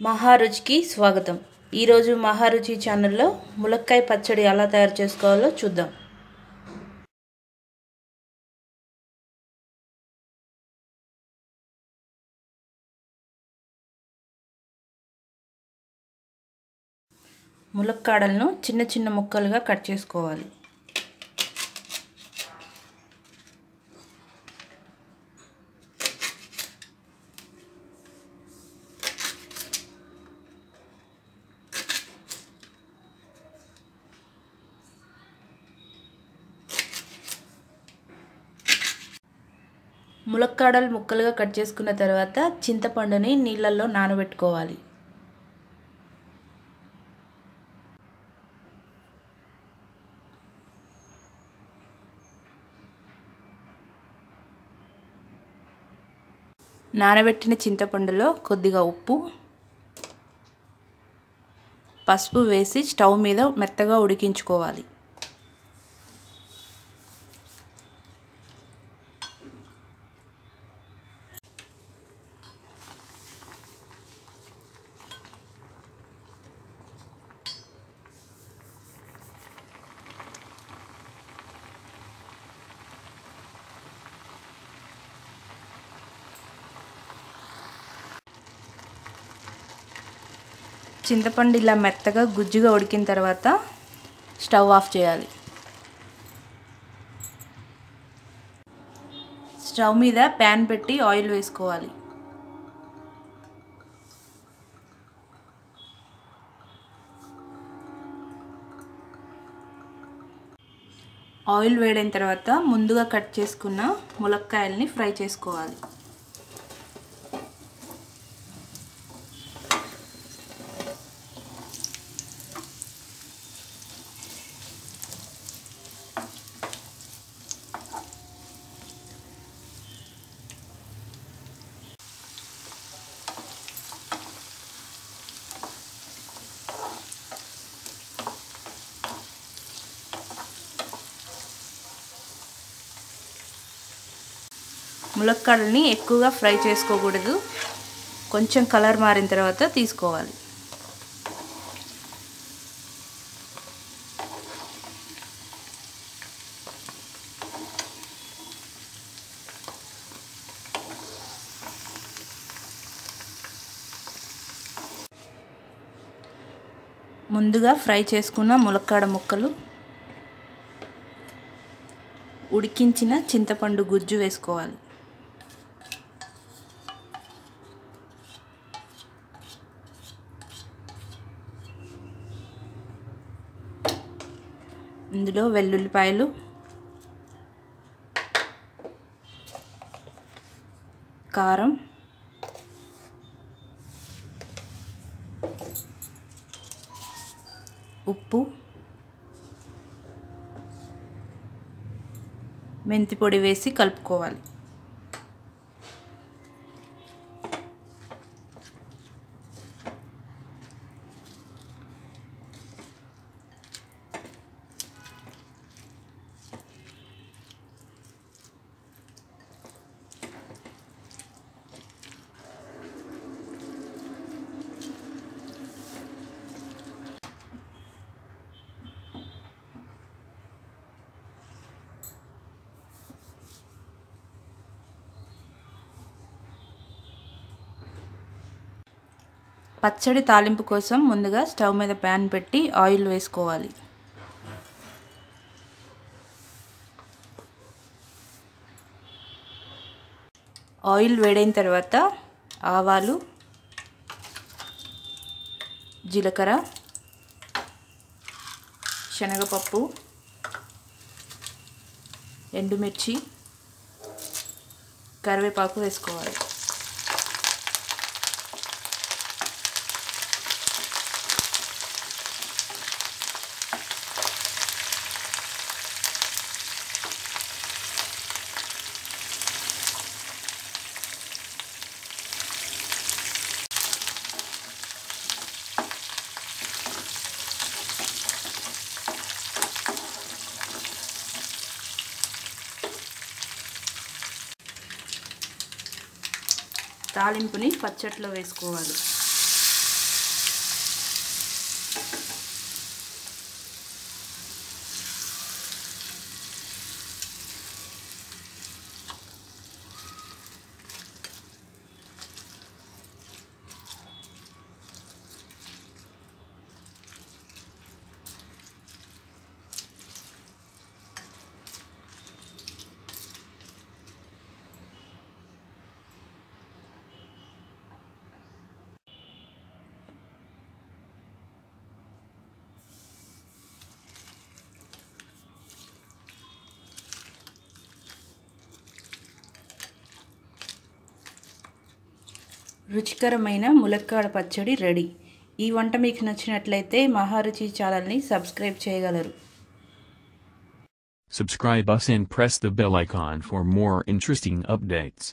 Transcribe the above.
మహారుచికి స్వాగతం. ఈరోజు మహారుచి ఛానల్లో ములక్కాయ పచ్చడి ఎలా తయారు చేసుకోవాలో చూద్దాం. ములక్కాడలను చిన్న చిన్న ముక్కలుగా కట్ చేసుకోవాలి. ములక్కాడలు ముక్కలుగా కట్ చేసుకున్న తర్వాత చింతపండుని నీళ్ళల్లో నానబెట్టుకోవాలి. నానబెట్టిన చింతపండులో కొద్దిగా ఉప్పు, పసుపు వేసి స్టవ్ మీద మెత్తగా ఉడికించుకోవాలి. చింతపండు ఇలా మెత్తగా గుజ్జుగా ఉడికిన తర్వాత స్టవ్ ఆఫ్ చేయాలి. స్టవ్ మీద ప్యాన్ పెట్టి ఆయిల్ వేసుకోవాలి. ఆయిల్ వేడైన తర్వాత ముందుగా కట్ చేసుకున్న ములక్కాయల్ని ఫ్రై చేసుకోవాలి. ములక్కాడల్ని ఎక్కువగా ఫ్రై చేసుకోకూడదు. కొంచెం కలర్ మారిన తర్వాత తీసుకోవాలి. ముందుగా ఫ్రై చేసుకున్న ములక్కాడ ముక్కలు, ఉడికించిన చింతపండు గుజ్జు వేసుకోవాలి. ఇందులో వెల్లుల్లిపాయలు, కారం, ఉప్పు, మెంతి పొడి వేసి కలుపుకోవాలి. పచ్చడి తాలింపు కోసం ముందుగా స్టవ్ మీద ప్యాన్ పెట్టి ఆయిల్ వేసుకోవాలి. ఆయిల్ వేడైన తర్వాత ఆవాలు, జీలకర్ర, శనగపప్పు, ఎండుమిర్చి, కరివేపాకు వేసుకోవాలి. తాలింపుని పచ్చట్లో వేసుకోవాలి. రుచికరమైన ములక్కాడ పచ్చడి రెడీ. ఈ వంట మీకు నచ్చినట్లయితే మహారుచి ఛానల్ని సబ్స్క్రైబ్ చేయగలరు. Subscribe us and press the bell icon for more interesting updates.